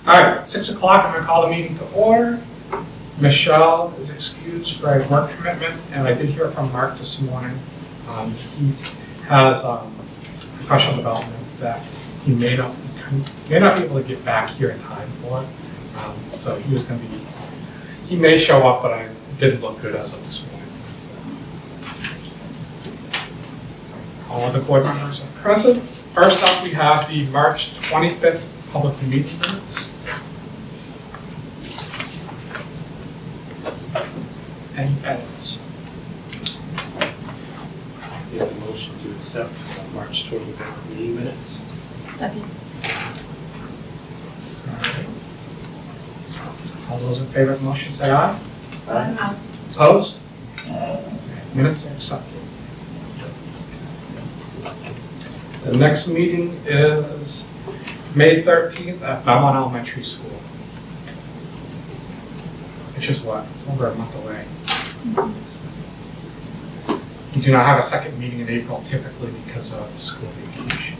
All right, 6 o'clock, I'm going to call the meeting to order. Michelle is excused for a work commitment, and I did hear from Mark this morning. He has professional development that he may not be able to get back here in time for. So he was going to be, he may show up, but it didn't look good as of this morning. All of the board members are present. First up, we have the March 25th public meeting minutes. Any edits? Make a motion to accept March 25th meeting minutes. Second. All right. All those in favor of the motion say aye. Aye. Opposed? Minutes are accepted. The next meeting is May 13th at Belmont Elementary School. Which is what? It's over a month away. We do not have a second meeting in April typically because of school vacation.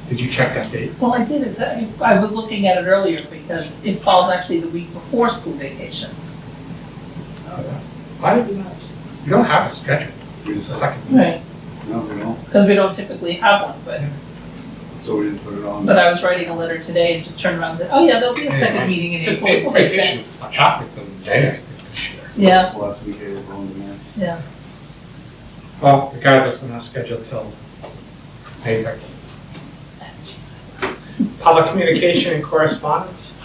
Did you check that date? Well, I did. I was looking at it earlier because it falls actually the week before school vacation. Why did we not? We don't have a schedule. The second meeting. Right. No, we don't. Because we don't typically have one, but. So we didn't put it on. But I was writing a letter today and just turned around and said, oh yeah, there'll be a second meeting in This April. April vacation, like happens in May, I think, this year. Yeah, It's the last week of April and May. yeah. Well, regardless, we're not scheduled till May 13th. Public communication and correspondence.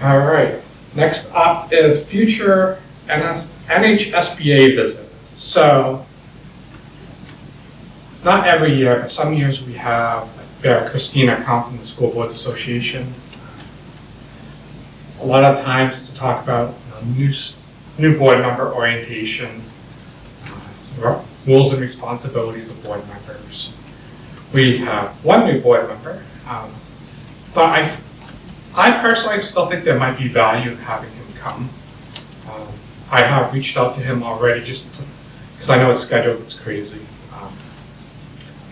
All right, next up is future NHSBA visit. So, not every year, but some years we have Christina come from the School Boards Association. A lot of times it's to talk about new board member orientation, rules and responsibilities of board members. We have one new board member, but I personally still think there might be value in having him come. I have reached out to him already just because I know his schedule is crazy.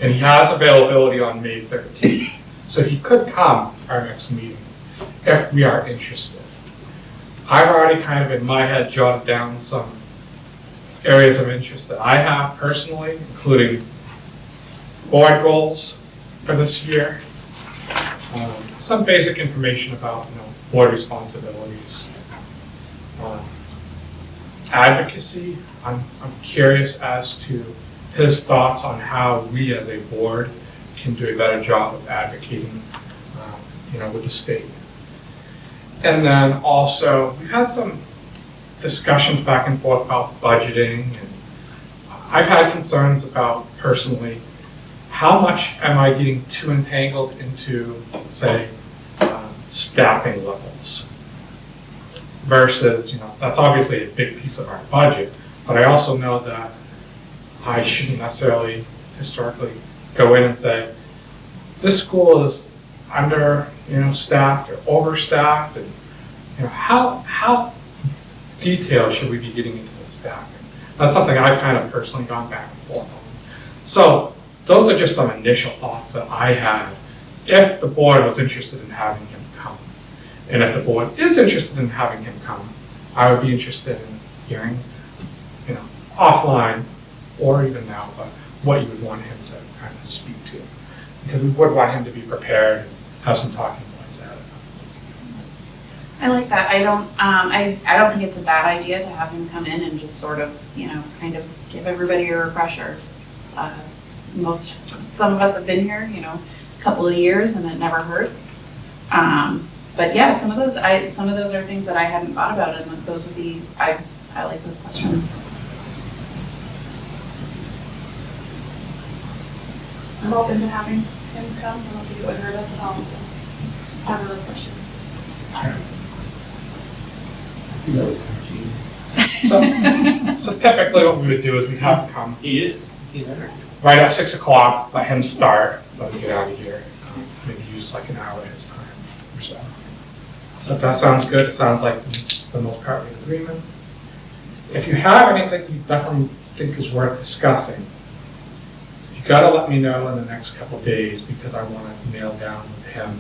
And he has availability on May 13th, so he could come our next meeting if we are interested. I've already kind of in my head jotted down some areas of interest that I have personally, including board goals for this year, some basic information about board responsibilities, advocacy. I'm curious as to his thoughts on how we as a board can do a better job of advocating, with the state. And then also, we've had some discussions back and forth about budgeting, and I've had concerns about personally, how much am I getting too entangled into, say, staffing levels versus, that's obviously a big piece of our budget, but I also know that I shouldn't necessarily historically go in and say, this school is under, staffed or overstaffed, and how detailed should we be getting into the staffing? That's something I've kind of personally gone back and forth on. So those are just some initial thoughts that I had if the board was interested in having him come. And if the board is interested in having him come, I would be interested in hearing, offline or even now, but what you would want him to kind of speak to. Because we would want him to be prepared and have some talking points at it. I like that. I don't think it's a bad idea to have him come in and just sort of, kind of give everybody a refresher. Some of us have been here, a couple of years, and it never hurts. But yeah, some of those are things that I hadn't thought about, and those would be, I like those questions. I'm open to having him come. I don't think it would hurt us at all to have a refresher. So typically what we would do is we'd have him come. He's entered. Right at 6 o'clock, let him start, let him get out of here. Maybe use like an hour of his time or so. So if that sounds good, it sounds like for the most part we're in agreement. if you have anything you definitely think is worth discussing, you gotta let me know in the next couple of days, because I wanna nail down with him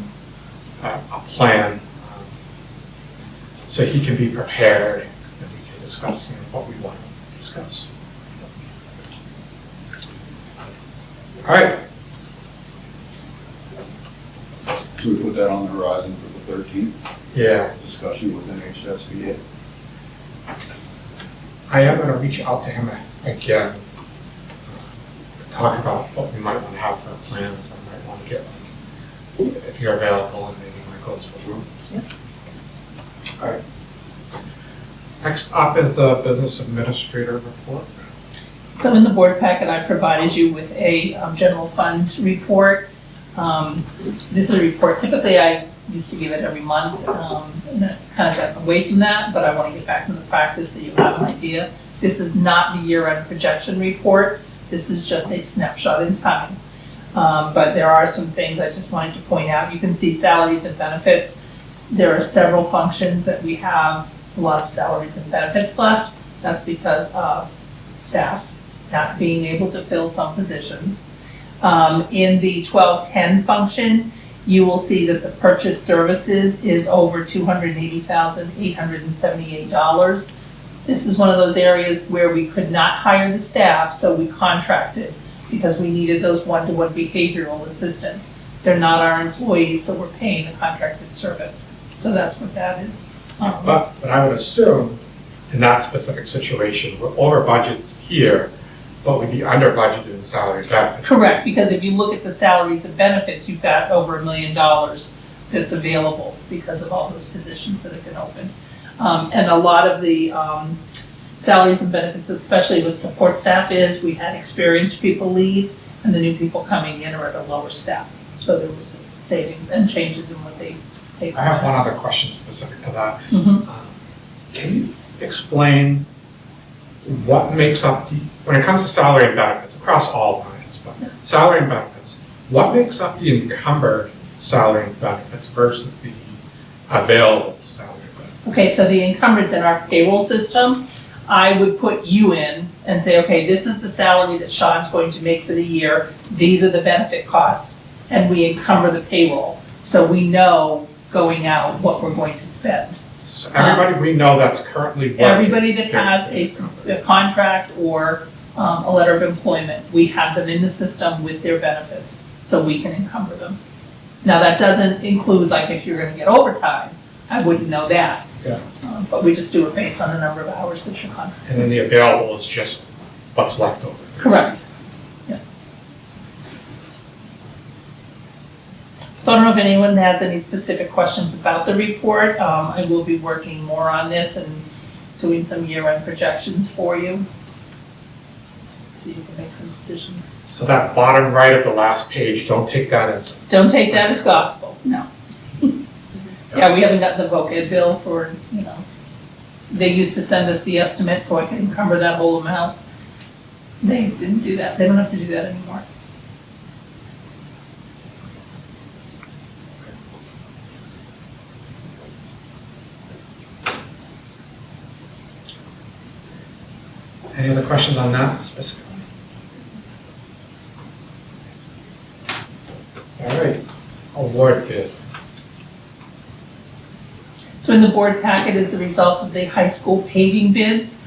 a plan, so he can be prepared and we can discuss, what we want to discuss. All right. Should we put that on the horizon for the 13th? Yeah. Discussion with NHSBA. I am going to reach out to him again to talk about what we might want to have for plans. I might want to get, if you're available, and maybe Michael's for room. Yeah. All right. Next up is the business administrator report. So in the board packet, I provided you with a general fund report. This is a report, typically I used to give it every month, and I kind of got away from that, but I want to get back into the practice so you have an idea. This is not the year-end projection report. This is just a snapshot in time. But there are some things I just wanted to point out. You can see salaries and benefits. There are several functions that we have a lot of salaries and benefits left. That's because of staff not being able to fill some positions. In the 1210 function, you will see that the purchase services is over $280,878. This is one of those areas where we could not hire the staff, so we contracted because we needed those one-to-one behavioral assistants. They're not our employees, so we're paying a contracted service. So that's what that is. But I would assume in that specific situation, we're over budget here, but we'd be under budget in salaries and benefits. Correct, because if you look at the salaries and benefits, you've got over $1 million that's available because of all those positions that have been open. And a lot of the salaries and benefits, especially with support staff, is we had experienced people leave and the new people coming in are at a lower staff. So there was savings and changes in what they pay. I have one other question specific to that. Mhm. Can you explain what makes up, when it comes to salary and benefits, across all lines, but salary and benefits, what makes up the encumbered salary and benefits versus the available salary and benefits? Okay, so the encumbrance in our payroll system, I would put you in and say, okay, this is the salary that Sean's going to make for the year. These are the benefit costs, and we encumber the payroll. So we know going out what we're going to spend. So everybody we know that's currently working. Everybody that has a contract or a letter of employment, we have them in the system with their benefits, so we can encumber them. Now, that doesn't include, like, if you're gonna get overtime, I wouldn't know that. Yeah. But we just do it based on the number of hours that you're on. And then the available is just what's left over. Correct. Yeah. So I don't know if anyone has any specific questions about the report. I will be working more on this and doing some year-end projections for you, so you can make some decisions. So that bottom right of the last page, don't take that as, Don't take that as gospel, no. Yeah, we haven't gotten the vocab bill for, they used to send us the estimate so I can encumber that whole amount. They didn't do that, they don't have to do that anymore. any other questions on that specifically? All right, award bid. So in the board packet is the results of the high school paving bids.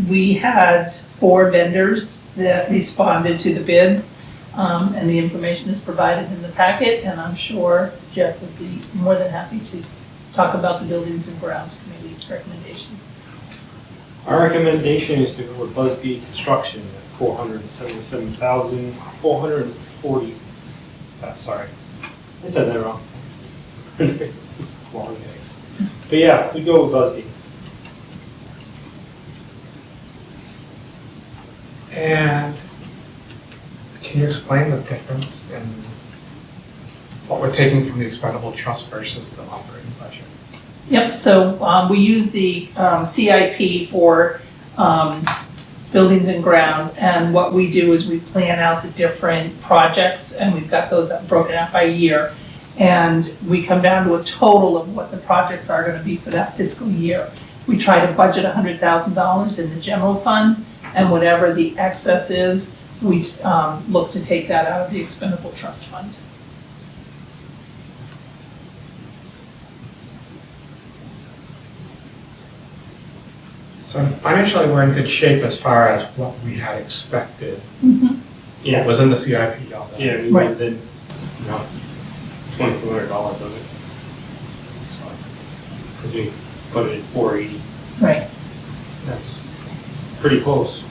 We had 4 vendors that responded to the bids, and the information is provided in the packet, and I'm sure Jeff would be more than happy to talk about the Buildings and Grounds Committee recommendations. Our recommendation is to go with Busby Construction at $477,440. Sorry, I said that wrong. It's a long day. But yeah, we go with Busby. And can you explain the difference in what we're taking from the expendable trust versus the operating budget? Yep, so we use the CIP for buildings and grounds, and what we do is we plan out the different projects, and we've got those broken out by year, and we come down to a total of what the projects are going to be for that fiscal year. we try to budget $100,000 in the general fund, and whatever the excess is, we look to take that out of the expendable trust fund. So financially, we're in good shape as far as what we had expected. Mhm. Yeah, It was in the CIP, all that. yeah, we Right. did, you know, $2,200 of it. Because we put it at 480, Right. that's pretty close.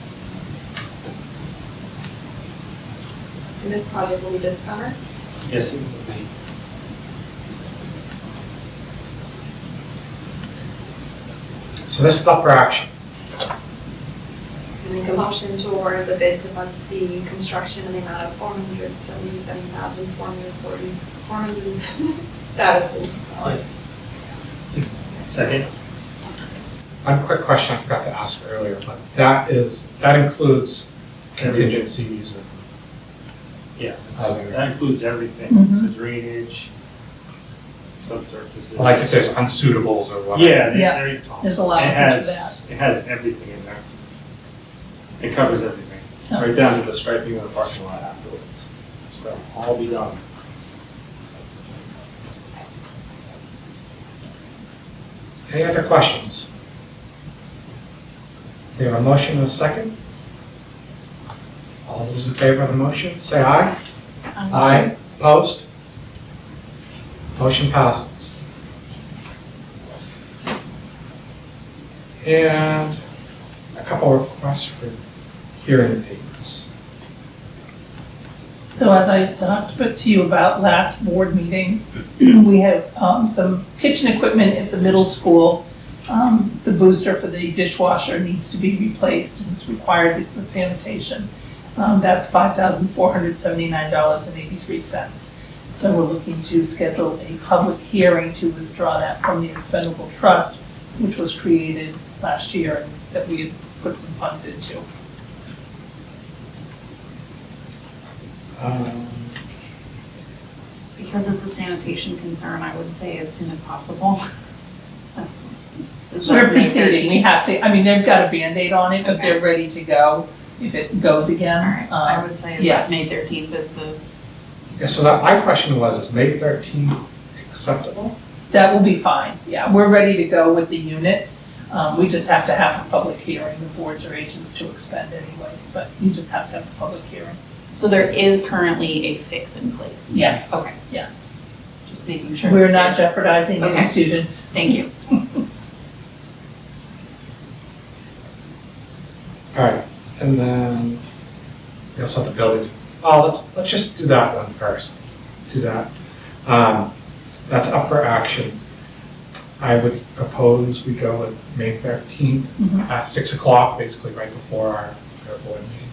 And this project will be this summer. Yes, it would be. So this is up for action. I make a motion to award the bid to fund the construction in the amount of $477,440 Second? One quick question I forgot to ask earlier, but that includes contingencies and Yeah, Other- that includes everything, Mhm. the drainage, subsurfaces. like if there's unsuitables or whatever. Yeah, Yeah. there you There's It allowances for that. has, it has everything in there. It covers everything, Oh. right down to the striping of the parking lot afterwards. It's gonna all be done. Any other questions? We have a motion and a second. All those in favor of the motion, say aye. Aye. Opposed? Motion passes. And a couple of requests for hearing dates. So as I talked to you about last board meeting, we have some kitchen equipment at the middle school. The booster for the dishwasher needs to be replaced and it's required because of sanitation. That's $5,479.83. So we're looking to schedule a public hearing to withdraw that from the expendable trust, which was created last year and that we had put some funds into. Because it's a sanitation concern, I would say as soon as possible. So, is We're that May proceeding, we 13th? have to, I mean, they've got a Band-Aid on it, but they're ready to go if it goes All again. right, I would say yeah. that May 13th is the, Yeah, so that, my question was, is May 13th acceptable? That will be fine, yeah, we're ready to go with the unit. We just have to have a public hearing, the boards are agents to expend anyway, but you just have to have a public hearing. so there is currently a fix in place? Yes. Okay, Yes, just making sure. we're not jeopardizing any Okay. students. Thank you. All right, and then we also have the building. Oh, let's just do that one first. Do that. That's up for action. I would propose we go with May 13th Mhm. at 6 o'clock, basically right before our board meeting.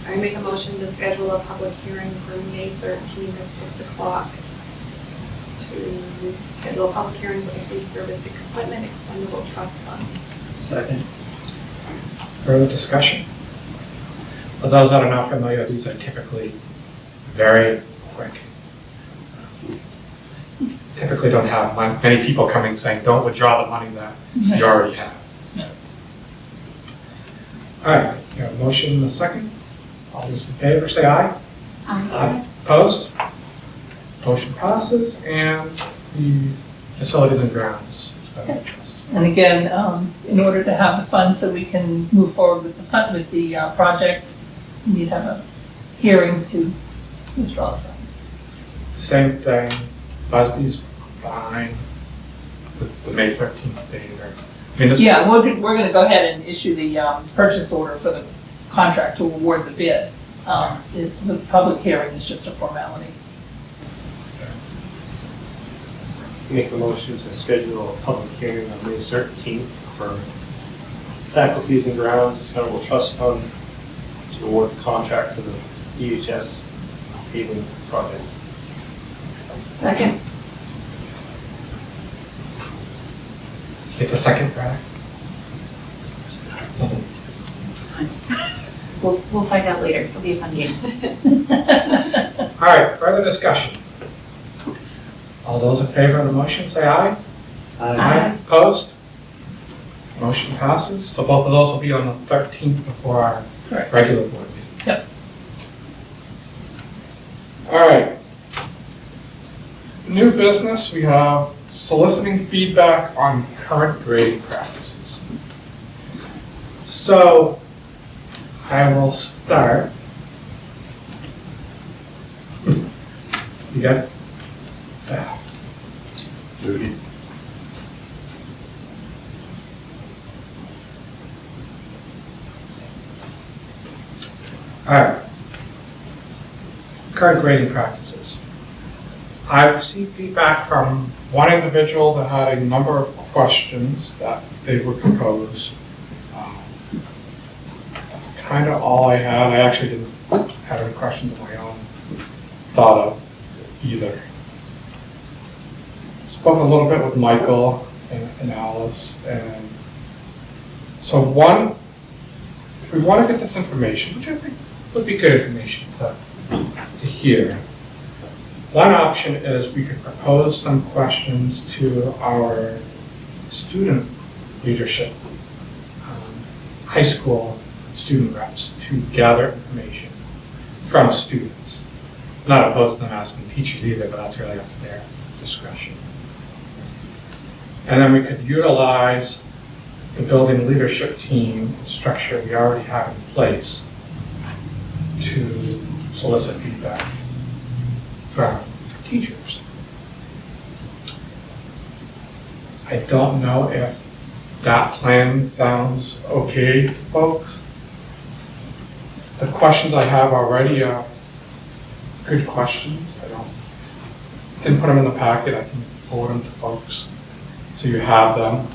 I make a motion to schedule a public hearing for May 13th at 6 o'clock to schedule a public hearing for the food service equipment expendable trust fund. Second? Further discussion? For those that are not familiar, these are typically very quick. Typically don't have many people coming saying, don't withdraw the money that you already have. Yeah. All right, you have a motion and a second. All those in favor, say aye. Opposed? Motion passes, and the facilities and grounds. Trust. And again, in order to have the funds so we can move forward with the project, we need to have a hearing to withdraw the funds. Same thing, Busby's fine, the May 13th date, or, I mean, this. Yeah, we're gonna go ahead and issue the purchase order for the contract to award the bid. The public hearing is just a formality. Make a motion to schedule a public hearing on May 13th for faculties and grounds expendable trust fund to award the contract for the EHS paving project. Second. Get the second, Brad? We'll find out later. It'll be a fun game. All right, further discussion. All those in favor of the motion, say aye. Aye. Opposed? Motion passes. So both of those will be on the 13th before our Correct. regular board meeting. Yep. All right. New business, we have soliciting feedback on current grading practices. So I will start. You got that? Moody. All right. Current grading practices. I received feedback from one individual that had a number of questions that they would propose. That's kind of all I had. I actually didn't have any questions of my own thought of either. Spoke a little bit with Michael and Alice, and so one, if we want to get this information, which I think would be good information to hear, one option is we could propose some questions to our student leadership, high school student reps, to gather information from students. Not opposed to them asking teachers either, but that's really up to their discretion. And then we could utilize the building leadership team structure we already have in place to solicit feedback from teachers. I don't know if that plan sounds okay to folks. The questions I have already are good questions. Didn't put them in the packet. I can forward them to folks so you have them.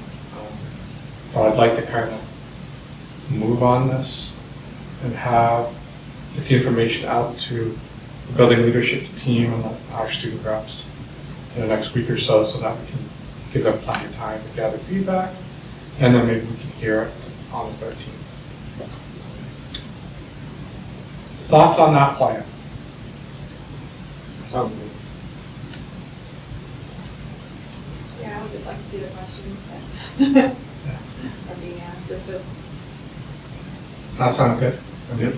But I'd like to kind of move on this and get the information out to the building leadership team and our student reps in the next week or so that we can give them plenty of time to gather feedback, and then maybe we can hear it on the 13th. Thoughts on that plan? Sounds good. Yeah, I would just like to see the questions that are being asked, just to. That sound good? Yep.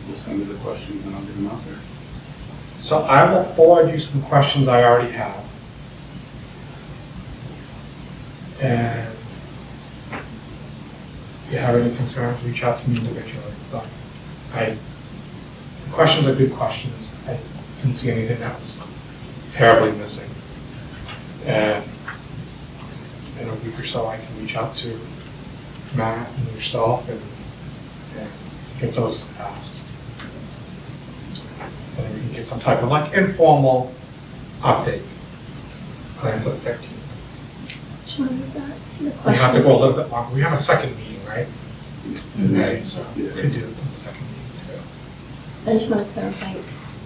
We'll send me the questions and I'll get them out there. So I will forward you some questions I already have. And if you have any concerns, reach out to me individually. But the questions are good questions. I didn't see anything that was terribly missing. And in a week or so, I can reach out to Matt and yourself and get those asked. And then we can get some type of like informal update. Plan for the 13th. Sean, is that the We question? have to go a little bit longer. We have a second meeting, right? Okay, so we Yeah. could do the second meeting too. I just want to clarify,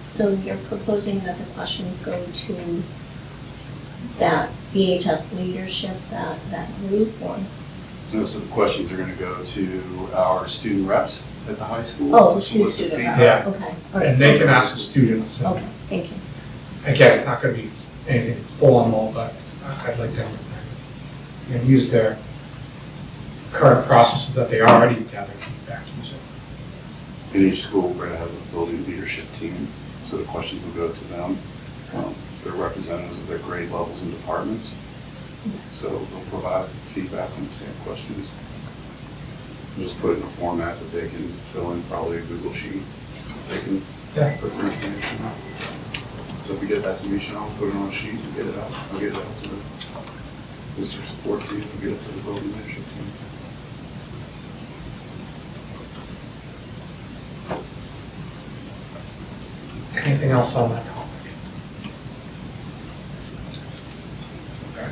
so you're proposing that the questions go to that VHS leadership, that group, or? So the questions are going to go to our student reps at the high school. Oh, to to solicit student feedback. reps, Yeah. okay. all right. And they can ask students. And Okay, thank you. again, it's not going to be anything formal, but I'd like them to use their current processes that they already gather feedback from. So And each school grant has a building leadership team, so the questions will go to them. They're representatives of their grade levels and departments, so they'll provide feedback on the same questions. Just put it in a format that they can fill in, probably a Google sheet. They can Yeah. put their information out. So if you get that to me, Sean, put it on a sheet and get it out. I'll get it out to the district support team, and get it to the building leadership team. anything else on that topic? Okay.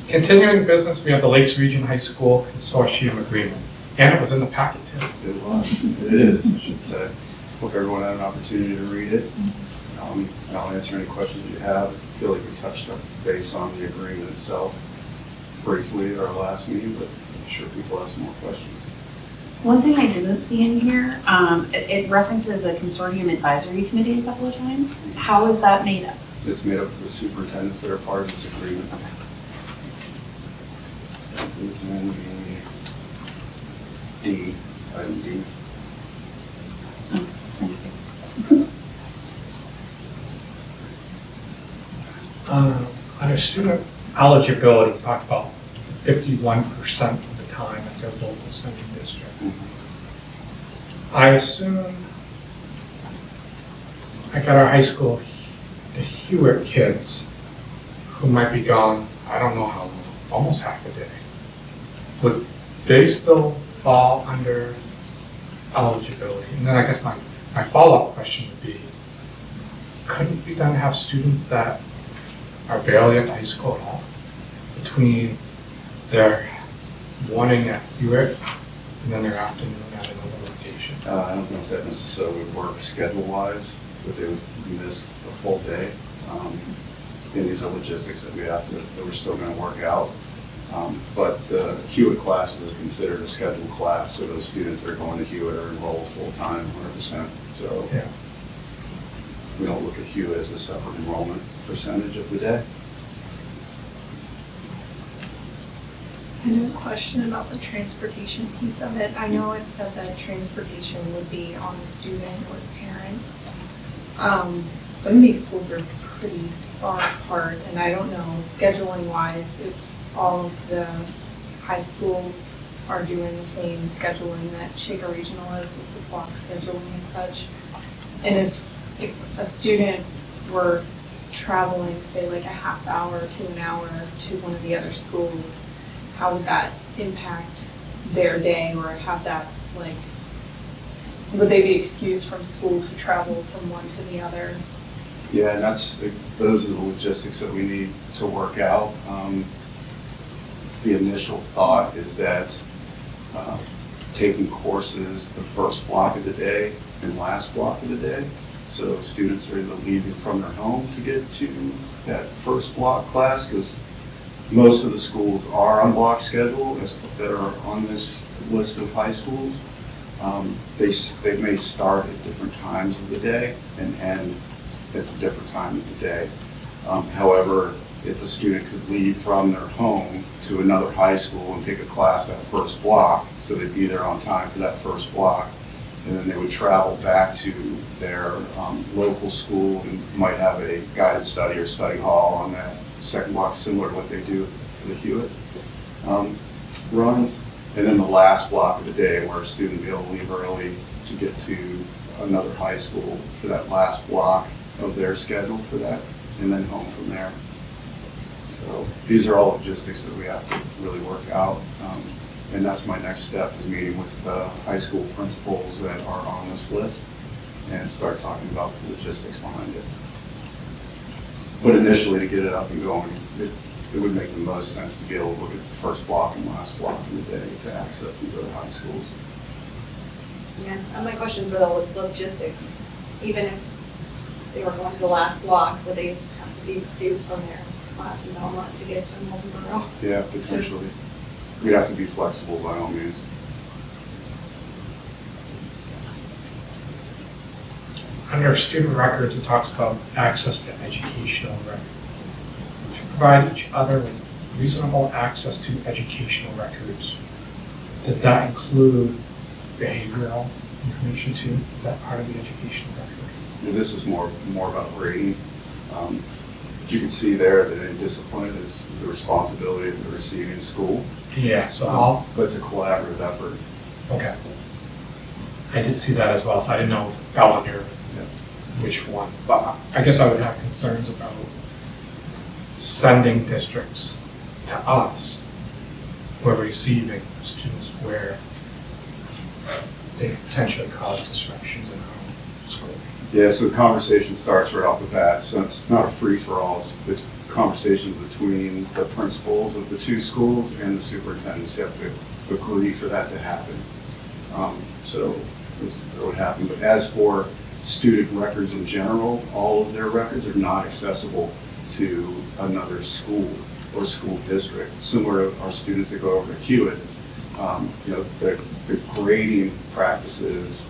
Continuing business, we have the Lakes Region High School Consortium Agreement. And it was in the packet too. It was, it is, I should say. Hope everyone had an opportunity to read it. And I'll answer any questions you have. I feel like we touched base on the agreement itself briefly at our last meeting, but I'm sure people have some more questions. One thing I didn't see in here, it references a consortium advisory committee a couple of times. How is that made up? It's made up of the superintendents that are part of this agreement. It is in the D, item D. Under student eligibility, talk about 51% of the time at their local sending district. I assume, like at our high school, the Hewitt kids who might be gone, I don't know how long, almost half a day, would they still fall under eligibility? And then I guess my follow-up question would be, couldn't we then have students that are barely at high school at all, between their morning at Hewitt and then their afternoon at another location? I don't know if that necessarily would work schedule-wise, but they would miss a full day. And these are logistics that we're still going to work out. But the Hewitt classes are considered a scheduled class, so those students that are going to Hewitt are enrolled full-time, 100%. So Yeah. we don't look at Hewitt as a separate enrollment percentage of the day. I have a question about the transportation piece of it. I know it said that transportation would be on the student or parents. Some of these schools are pretty far apart, and I don't know, scheduling wise, if all of the high schools are doing the same scheduling that Shaker Regional is with the block scheduling and such. And if a student were traveling, say like a half hour to an hour to one of the other schools, how would that impact their day, or have that, like, would they be excused from school to travel from one to the other? Yeah, and those are the logistics that we need to work out. The initial thought is that taking courses the first block of the day and last block of the day, so students are either leaving from their home to get to that first block class, because most of the schools are on block schedule that are on this list of high schools. They may start at different times of the day and end at a different time of the day. However, if a student could leave from their home to another high school and take a class that first block, so they'd be there on time for that first block, and then they would travel back to their local school and might have a guided study or study hall on that second block, similar to what they do for the Hewitt runs. And then the last block of the day where a student will be able to leave early to get to another high school for that last block of their schedule for that, and then home from there. So these are all logistics that we have to really work out. And that's my next step, is meeting with the high school principals that are on this list and start talking about the logistics behind it. But initially, to get it up and going, it would make the most sense to be able to look at the first block and last block of the day to access these other high schools. Yeah, and my questions were the logistics. Even if they were going to the last block, would they have to be excused from their class in Belmont to get to Multiborough? Yeah, potentially. We have to be flexible by all means. Under student records, it talks about access to educational records. To provide each other with reasonable access to educational records. Does that include behavioral information too? Is that part of the educational record? And this is more about grading. You can see there that any discipline is the responsibility of the receiving school. Yeah, so But it's a collaborative effort. okay. I did see that as well, so I didn't know if it fell under which one. But I guess I would have concerns about sending districts to us who are receiving students where they potentially cause disruptions in our own school. Yeah, so the conversation starts right off the bat. So it's not a free-for-all. It's conversations between the principals of the two schools and the superintendents. You have to agree for that to happen. So that would happen. But as for student records in general, all of their records are not accessible to another school or school district. Similar to our students that go over to Hewitt, the grading practices,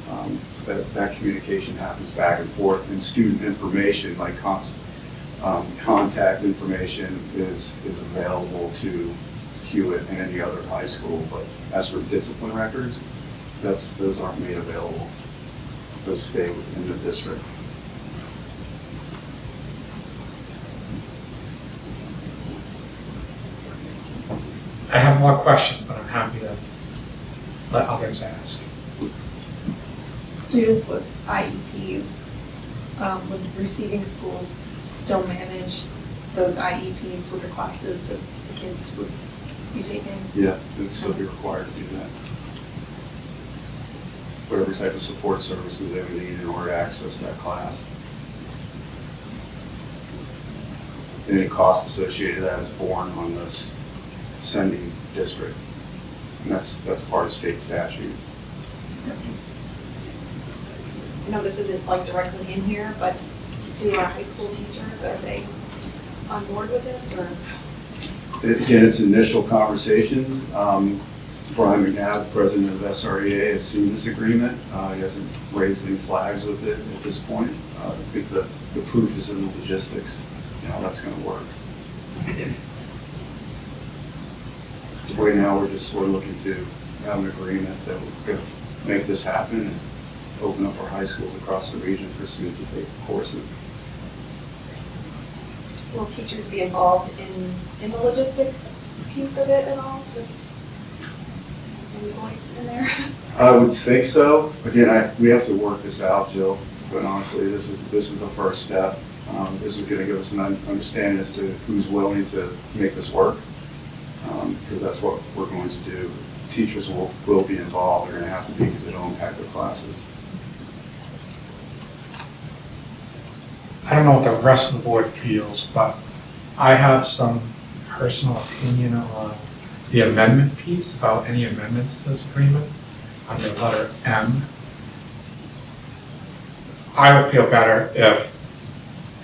that communication happens back and forth, and student information like Contact information is available to Hewitt and any other high school, but as for discipline records, those aren't made available. Those stay within the district. I have more questions, but I'm happy to let others ask. Students with IEPs, would receiving schools still manage those IEPs with the classes that the kids would be taking? Yeah, they'd still be required to do that. Whatever type of support services they would need in order to access that class. Any cost associated with that is borne on this sending district. And that's part of state statute. I know this isn't like directly in here, but do our high school teachers, are they on board with this, or? Again, it's initial conversations. Brian McNabb, president of SREA, has seen this agreement. He hasn't raised any flags with it at this point. I think the proof is in the logistics, how that's going to work. Right now, we're looking to have an agreement that will make this happen and open up our high schools across the region for students to take courses. Will teachers be involved in the logistics piece of it at all? Just any voice in there? I would think so. Again, we have to work this out, Jill. But honestly, this is the first step. This is going to give us an understanding as to who's willing to make this work, because that's what we're going to do. Teachers will be involved. They're going to have to be because they don't impact their classes. I don't know what the rest of the board feels, but I have some personal opinion on the amendment piece, about any amendments to this agreement under letter M. I would feel better if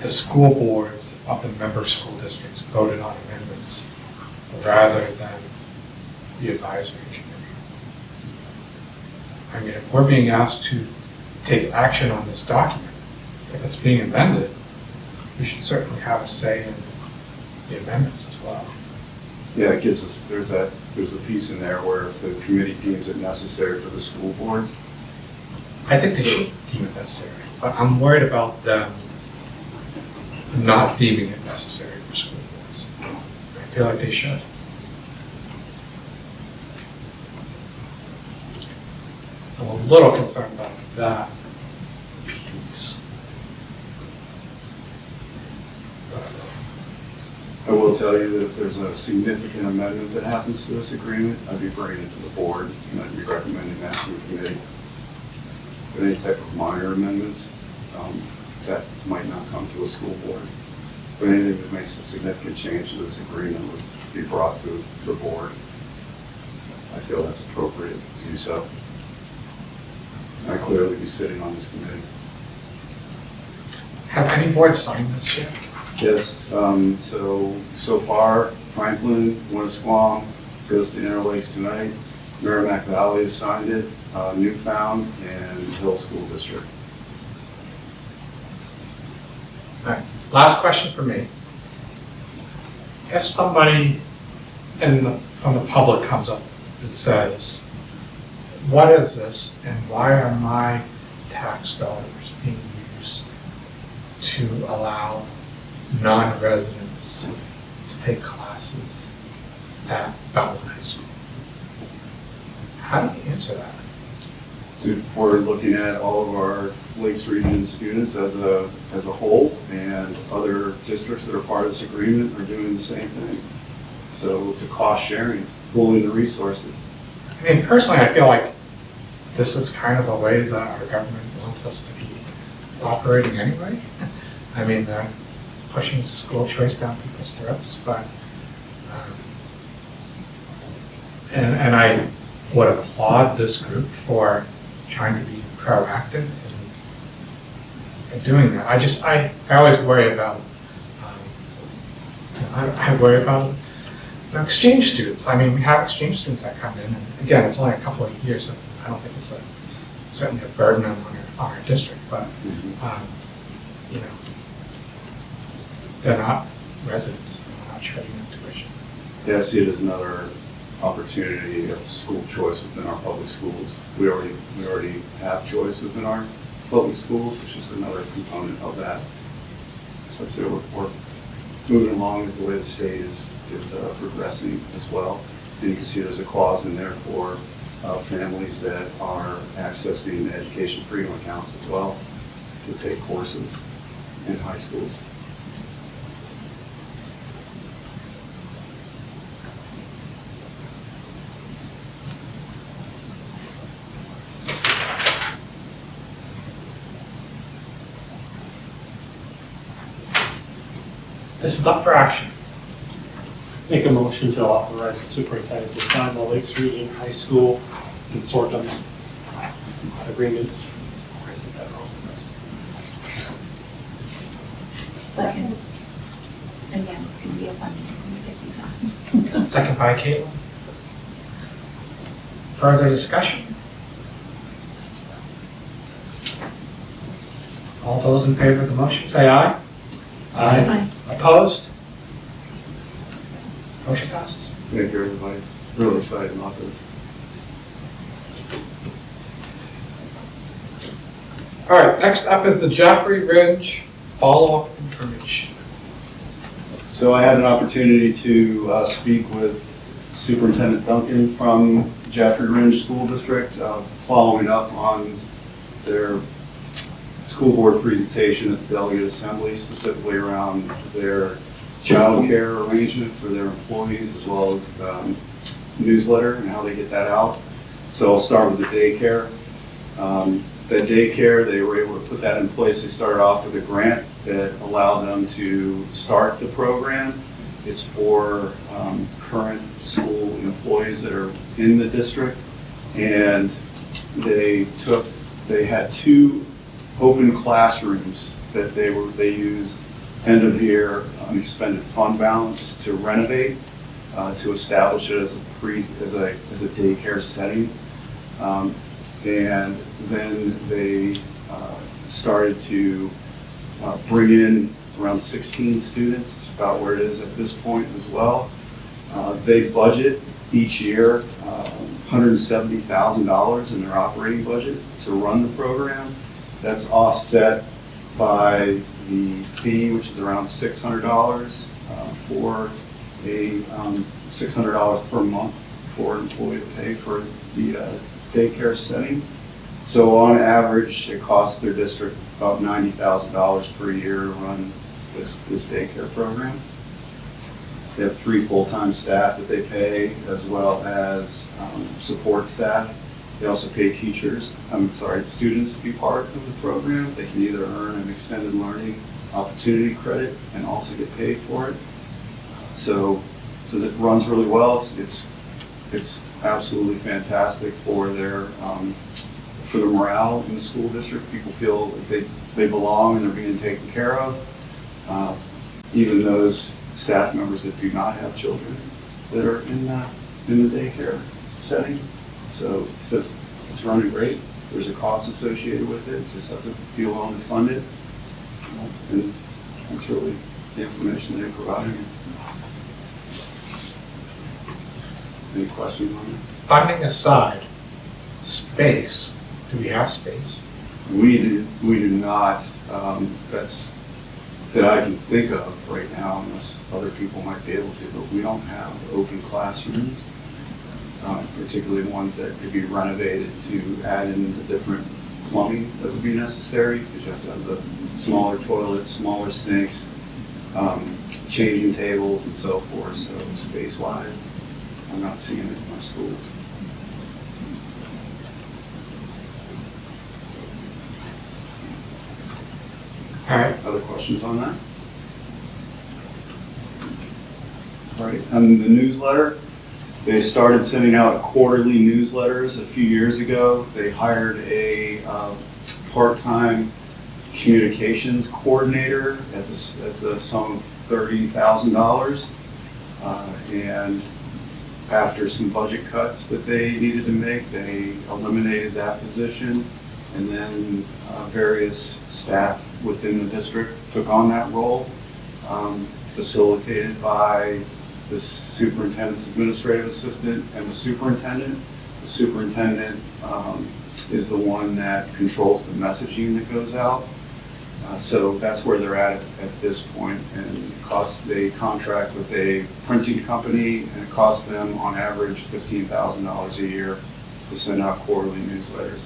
the school boards of the member school districts voted on amendments rather than the advisory committee. I mean, if we're being asked to take action on this document, if it's being amended, we should certainly have a say in the amendments as well. Yeah, it gives us, there's a piece in there where if the committee deems it necessary for the school boards. I think they should deem it necessary, but I'm worried about them not deeming it necessary for school boards. I feel like they should. I'm a little concerned about that piece. I will tell you that if there's a significant amendment that happens to this agreement, I'd be bringing it to the board, and I'd be recommending that to the committee. But any type of minor amendments, that might not come to a school board. But anything that makes a significant change to this agreement would be brought to the board. I feel that's appropriate to do so. And I clearly be sitting on this committee. Have any boards signed this yet? Yes, so far, Franklin, Winnisquam, goes to Interlakes tonight. Merrimack Valley has signed it, Newfound, and Hill School District. All right. Last question for me. If somebody from the public comes up and says, what is this and why are my tax dollars being used to allow non-residents to take classes at Belmont High School? How do you answer that? So we're looking at all of our Lakes Region students as a whole, and other districts that are part of this agreement are doing the same thing. So it's a cost sharing, pooling the resources. I mean, personally, I feel like this is kind of a way that our government wants us to be operating anyway. I mean, they're pushing school choice down people's throats, but, and I would applaud this group for trying to be proactive in doing that. I always worry about, I worry about exchange students. I mean, we have exchange students that come in, and again, it's only a couple of years, so I don't think it's certainly a burden on our district, but, you know, they're not residents, they're not charging them tuition. Yeah, I see it as another opportunity of school choice within our public schools. We already have choice within our public schools. It's just another component of that. So I'd say we're moving along with the way the state is progressing as well. And you can see there's a clause in there for families that are accessing education freedom accounts as well to take courses in high schools. This is up for action. Make a motion to authorize the superintendent to sign the Lakes Region High School Consortium agreement. Or is it that wrong? Second. Again, it's gonna be a fun one when we get these done. Second by Caitlin. Further discussion? All those in favor of the motion, say aye. Aye. Opposed? Motion passes. Thank you, everybody. Really excited about this. All right, next up is the Jaffrey-Rindge follow-up information. So I had an opportunity to speak with Superintendent Duncan from Jaffrey-Rindge School District, following up on their school board presentation at the Delegate Assembly, specifically around their child care arrangement for their employees, as well as newsletter and how they get that out. So I'll start with the daycare. The daycare, they were able to put that in place. They started off with a grant that allowed them to start the program. It's for current school employees that are in the district. And they had 2 open classrooms that they used end of year unexpended fund balance to renovate, to establish it as a daycare setting. And then they started to bring in around 16 students. It's about where it is at this point as well. They budget each year $170,000 in their operating budget to run the program. That's offset by the fee, which is around $600 for a $600 per month for an employee to pay for the daycare setting. So on average, it costs their district about $90,000 per year to run this daycare program. They have 3 full-time staff that they pay, as well as support staff. They also pay students to be part of the program. They can either earn an extended learning opportunity credit and also get paid for it. So that runs really well. It's absolutely fantastic for their for the morale in the school district. People feel that they belong and they're being taken care of. Even those staff members that do not have children that are in the daycare setting. So it's running great. There's a cost associated with it. Just have to feel willing to fund it. And that's really the information they're providing. Any questions on it? Funding aside, space, do we have space? We do not. That I can think of right now, unless other people might be able to, but we don't have open classrooms, particularly ones that could be renovated to add in the different plumbing that would be necessary, because you have to have the smaller toilets, smaller sinks, changing tables and so forth. So space-wise, I'm not seeing it in our schools. All right. Other questions on that? All right, and the newsletter, they started sending out quarterly newsletters a few years ago. They hired a part-time communications coordinator at the sum of $30,000. And after some budget cuts that they needed to make, they eliminated that position. And then various staff within the district took on that role. facilitated by the superintendent's administrative assistant and the superintendent. The superintendent is the one that controls the messaging that goes out. So that's where they're at this point. And they contract with a printing company, and it costs them on average $15,000 a year to send out quarterly newsletters.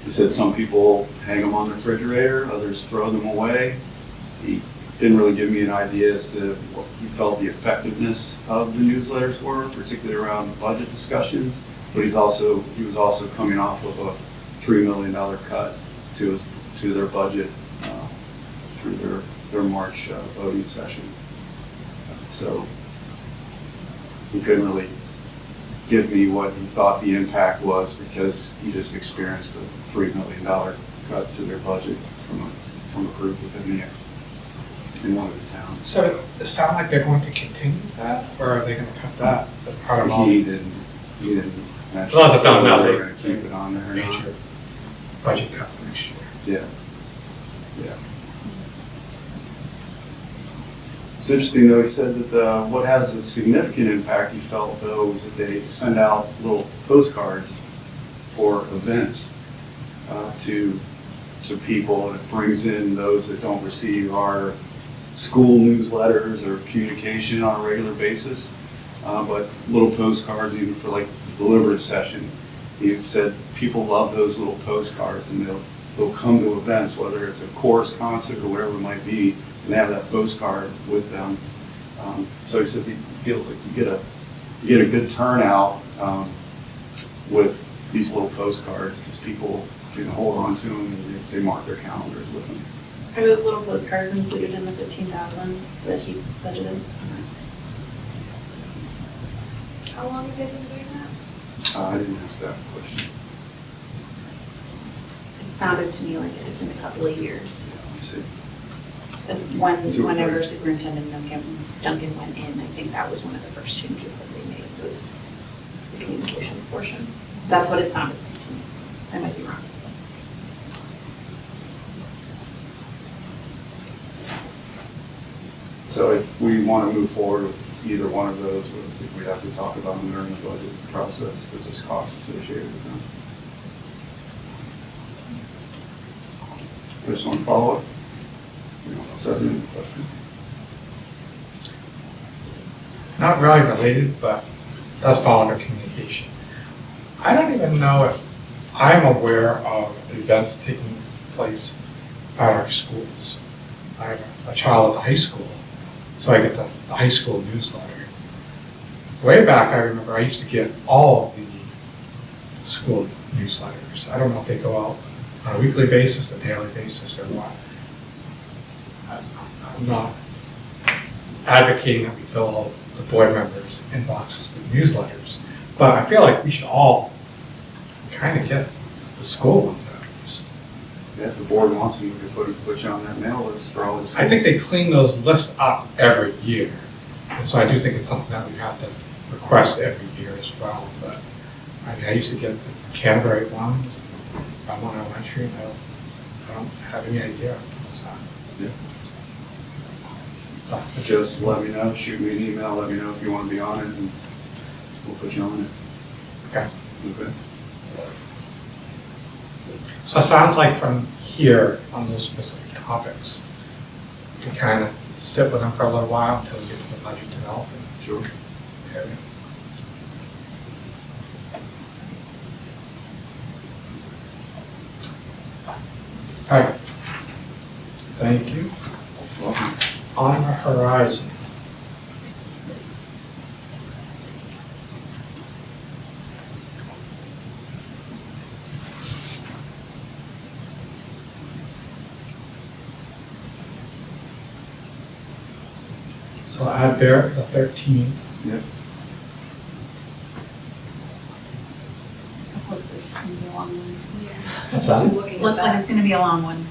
He said some people hang them on the refrigerator, others throw them away. He didn't really give me an idea as to what he felt the effectiveness of the newsletters were, particularly around budget discussions. But he was also coming off of a $3 million cut to their budget through their March voting session. So he couldn't really give me what he thought the impact was, because he just experienced a $3 million cut to their budget from a group within in one of his towns. So does it sound like they're going to continue that, or are they going to cut that as part of all He these didn't mention. Well, as I found out, whether they- we're gonna keep it on there or not. major budget cut for next year? Yeah. It's interesting though, he said that what has a significant impact, he felt though, is that they send out little postcards for events to people, and it brings in those that don't receive our school newsletters or communication on a regular basis. But little postcards, even for like the deliberative session, he said people love those little postcards, and they'll come to events, whether it's a chorus concert or whatever it might be, and they have that postcard with them. So he says he feels like you get a good turnout with these little postcards, because people can hold on to them and they mark their calendars with them. Are those little postcards included in the 15,000 that you budgeted? How long have they been doing that? I didn't ask that question. It sounded to me like it had been a couple of years. Let me see. Whenever Superintendent Duncan went in, I think that was one of the first changes that they made, was the communications portion. That's what it sounded like to me. I might be wrong. So if we want to move forward with either one of those, I think we have to talk about them during the budget process, because there's costs associated with them. Just want to follow up? Anyone else have any questions? Not really related, but does fall under communication. I don't even know if I'm aware of events taking place at our schools. I have a child at the high school, so I get the high school newsletter. Way back, I remember I used to get all of the school newsletters. I don't know if they go out on a weekly basis, a daily basis, or what. I'm not advocating that we fill all the board members' inboxes with newsletters, but I feel like we should all kind of get the school ones at least. Yeah, if the board wants to, we can put you on that mail list for all this. I think they clean those lists up every year, and so I do think it's something that we have to request every year as well. But I mean, I used to get the Canterbury ones, Belmont Elementary, and I don't have any idea what's that. Yeah. So, Just let me know, shoot me an email, let me know if you want to be on it, and we'll put you on it. okay. Okay. So it sounds like from here on those specific topics, we kind of sit with them for a little while until we get to the budget development Sure. area. All right. Thank you. Welcome. On the horizon. So add there the 13th. Yep. Looks like it's gonna be a long one. What's I was that? looking at Looks like that. it's gonna be a long one.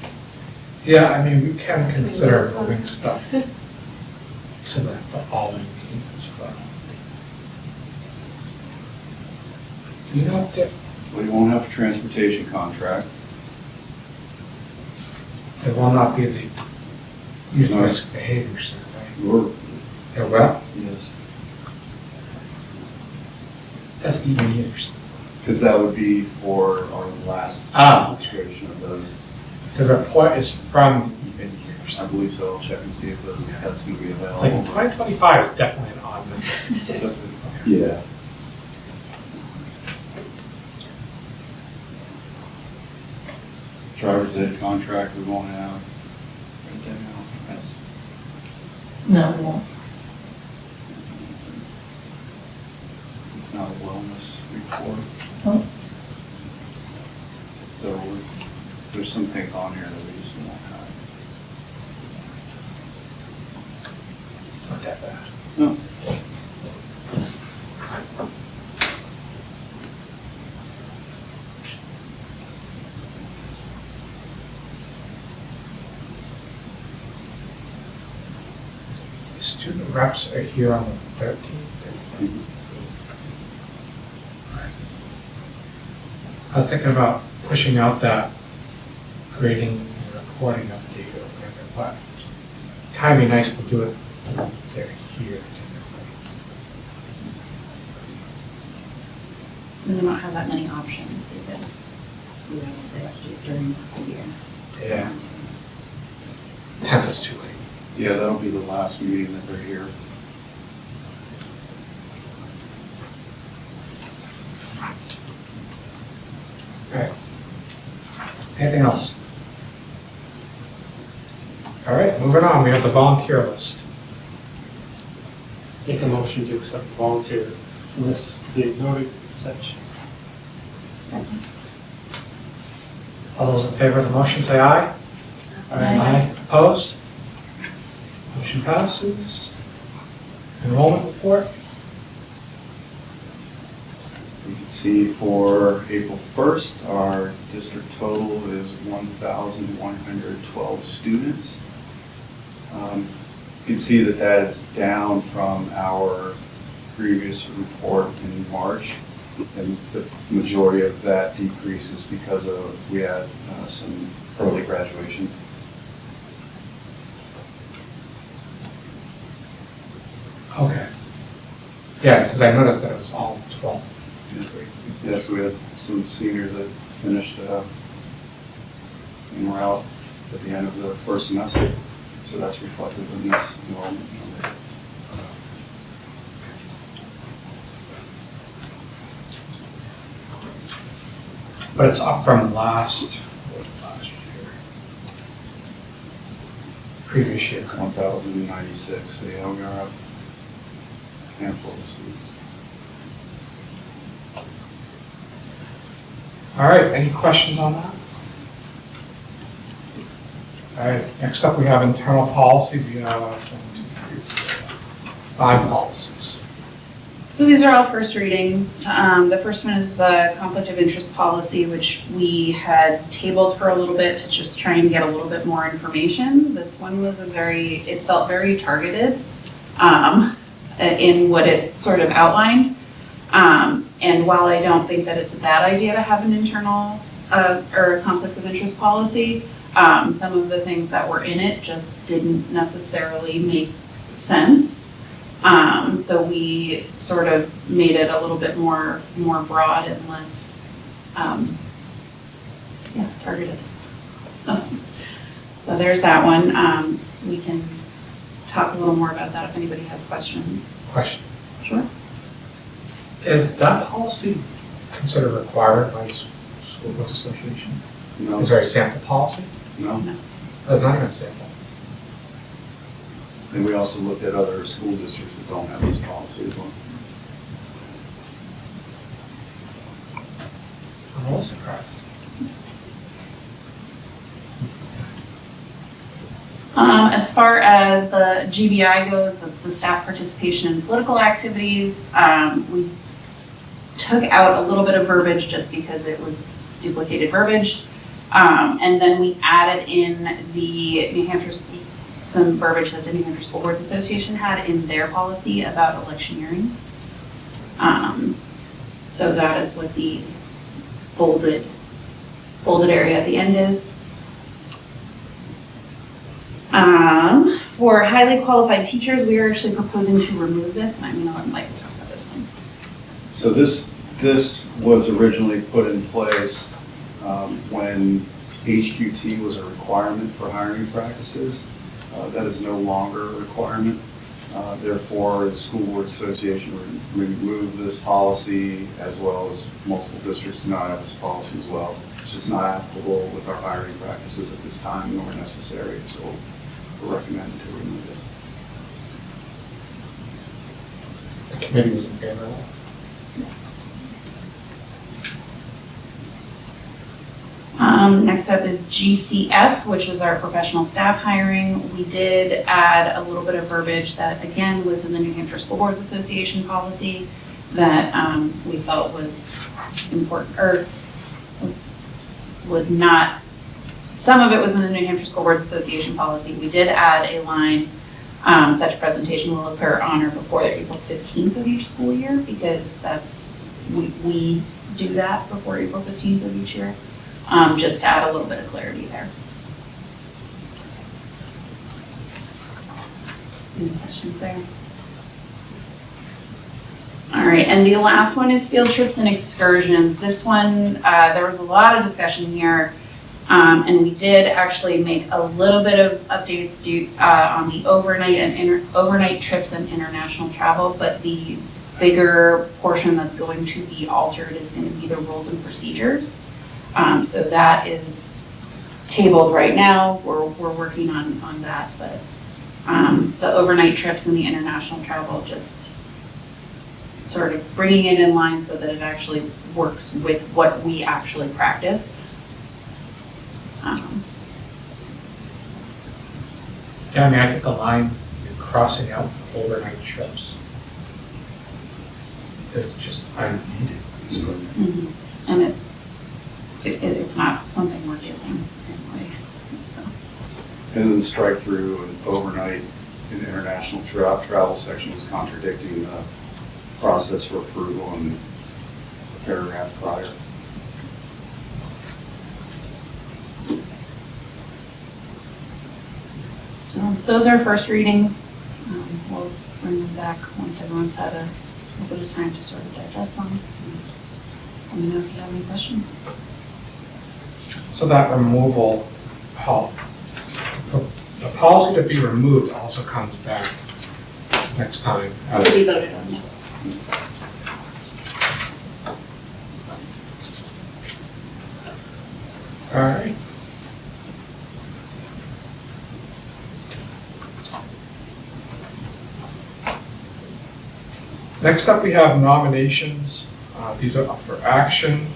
Yeah, I mean, we can consider moving stuff to the following meeting as well. You know, Dick, We won't have a transportation contract. It will not be the youth risk behavior survey. Or, It will? yes, It says even years. because that would be for our last Ah. illustration of those. The report is from even years. I believe so. I'll check and see if that's going to be It's like available. 2025 is definitely an odd number. It doesn't- Yeah. Driver's ed contract we won't have. Right there now. That's No, we won't. It's not a wellness report. Oh. So there's some things on here that we just won't have. It's not that bad. No. The student reps are here on the 13th. I was thinking about pushing out that grading and reporting update or whatever, but kind of be nice to do it when they're here typically. And we don't have that many options because we obviously have to do it during the school year. Yeah. 10th is too late. Yeah, that'll be the last meeting that they're here. All right. Anything else? All right, moving on. We have the volunteer list. Make a motion to accept the volunteer list being noted section. All those in favor of the motion say aye. Aye. Opposed? Motion passes. Enrollment report. You can see for April 1st, our district total is 1,112 students. You can see that that is down from our previous report in March. And the majority of that decrease is because we had some early graduations. Okay. Yeah, because I noticed that it was all 12. Yes, we had some seniors that finished en route at the end of the first semester, so that's reflected in this enrollment number. But it's up from last year. Previous year. 1,096, so yeah, we are up a handful of students. All right, any questions on that? All right, next up we have internal policies. We have 1, 2, 3, 4, 5 policies. So these are all first readings. The first one is a conflict of interest policy, which we had tabled for a little bit to just try and get a little bit more information. This one was it felt very targeted in what it sort of outlined. And while I don't think that it's a bad idea to have an internal or conflicts of interest policy, some of the things that were in it just didn't necessarily make sense. So we sort of made it a little bit more broad and less, targeted. So there's that one. We can talk a little more about that if anybody has questions. Question. Sure. Is that policy considered required by the School Boards Association? No, Is there a sample policy? no. Not even a sample. And we also looked at other school districts that don't have this policy as well. I'm a little surprised. As far as the GBI goes, the staff participation in political activities, we took out a little bit of verbiage just because it was duplicated verbiage. And then we added in the some verbiage that the New Hampshire School Boards Association had in their policy about electioneering. So that is what the bolded area at the end is. For highly qualified teachers, we are actually proposing to remove this, and I'm gonna let Michael talk about this one. So this was originally put in place when HQT was a requirement for hiring practices. That is no longer a requirement. Therefore, the School Board Association removed this policy, as well as multiple districts now have this policy as well. It's just not applicable with our hiring practices at this time, nor necessary, so we're recommending to remove it. The committee was in favor of that. Next up is GCF, which is our professional staff hiring. We did add a little bit of verbiage that, again, was in the New Hampshire School Boards Association policy that we felt was important, or was not, some of it was in the New Hampshire School Boards Association policy. We did add a line, such presentation will occur on or before the April 15th of each school year, because that's, we do that before April 15th of each year. Just to add a little bit of clarity there. Any questions there? All right, and the last one is field trips and excursions. This one, there was a lot of discussion here, and we did actually make a little bit of updates on the overnight trips and international travel, but the bigger portion that's going to be altered is going to be the rules and procedures. So that is tabled right now. We're working on that, but the overnight trips and the international travel, just sort of bringing it in line so that it actually works with what we actually practice. Yeah, I mean, I think the line crossing out overnight trips is just unneeded. And it's not something we're doing anyway. So. And then strike through an overnight in international travel section is contradicting the process for approval in the paragraph prior. So those are first readings. We'll bring them back once everyone's had a bit of time to sort of digest them. Let me know if you have any questions. So that removal, the policy to be removed also comes back next time. To be voted on, yeah. All right. Next up, we have nominations. These are up for action.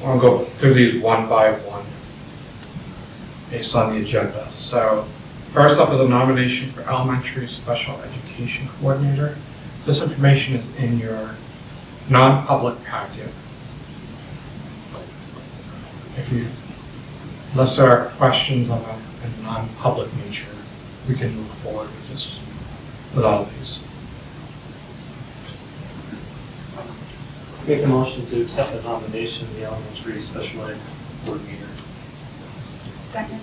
I'll go through these one by one based on the agenda. So first up is a nomination for elementary special education coordinator. This information is in your non-public packet. Unless there are questions of a non-public nature, we can move forward with this, with all of these. Make a motion to accept the nomination of the elementary special ed coordinator. Second.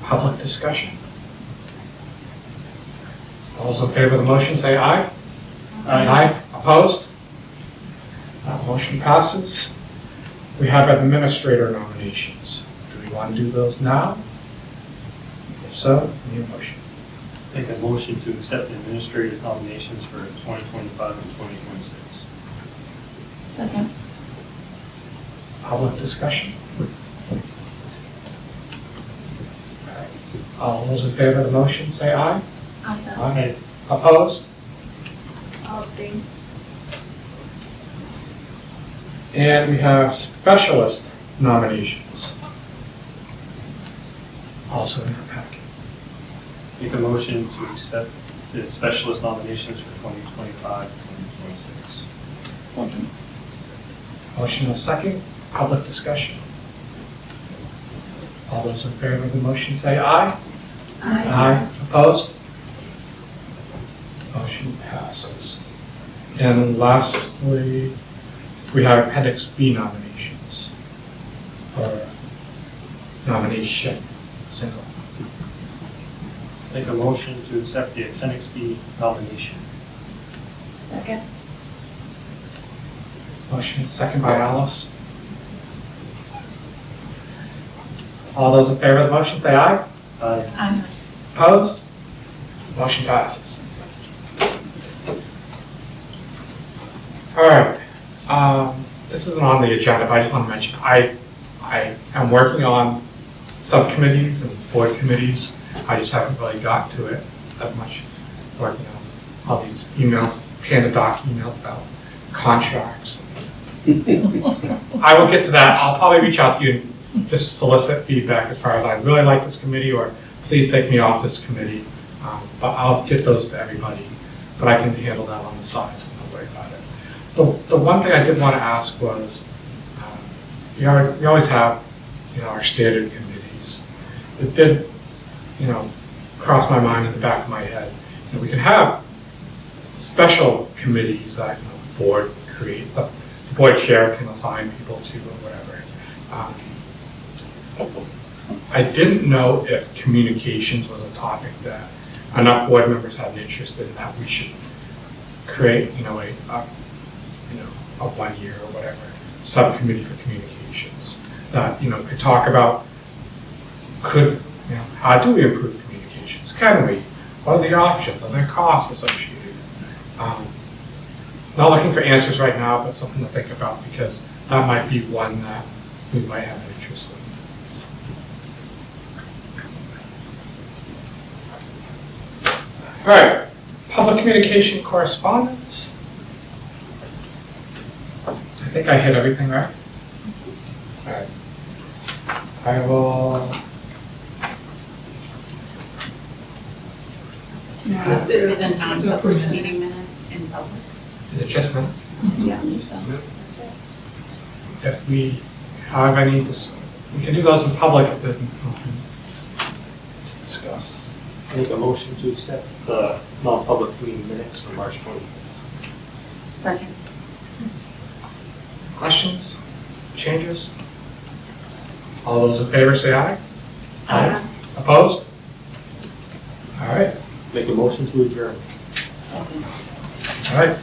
Public discussion. All those in favor of the motion say aye. Aye. Opposed? That motion passes. We have administrator nominations. Do we want to do those now? If so, need a motion. Make a motion to accept the administrative nominations for 2025 and 2026. Second. Public discussion. All those in favor of the motion say aye. Aye. Opposed? I'll abstain. And we have specialist nominations. Also in our packet. Make a motion to accept the specialist nominations for 2025 and 2026. Second. Motion is second. Public discussion. All those in favor of the motion say aye. Aye. Opposed? Motion passes. And lastly, we have Appendix B nominations for nomination, single. Make a motion to accept the Appendix B nomination. Second. Motion second by Alice. All those in favor of the motion say aye. Aye. Opposed? Motion passes. All right, this isn't on the agenda, but I just want to mention, I am working on subcommittees and board committees. I just haven't really got to it as much, working on all these emails, Panda Doc emails about contracts. I will get to that. I'll probably reach out to you and just solicit feedback as far as I really like this committee, or please take me off this committee. But I'll get those to everybody, but I can handle that on the side, so don't worry about it. The one thing I did want to ask was, we always have, our standard committees. It did, cross my mind in the back of my head. We can have special committees that, the board create, the board chair can assign people to or whatever. I didn't know if communications was a topic that enough board members had an interest in, that we should create, a 1 year or whatever subcommittee for communications that, could talk about, how do we improve communications? Can we? What are the options? Are there costs associated? Not looking for answers right now, but something to think about, because that might be one that we might have an interest in. All right, public communication correspondence. I think I hit everything right. All right. I will. Is it the non-public meeting minutes in public? Is it just minutes? Yeah. If we have any, we can do those in public if there's nothing to discuss. Make a motion to accept the non-public meeting minutes for March 25th. Second. Questions? Changes? All those in favor say aye. Aye. Opposed? All right. Make a motion to adjourn. Second. All right.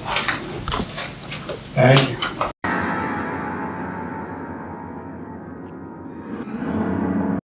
Thank you.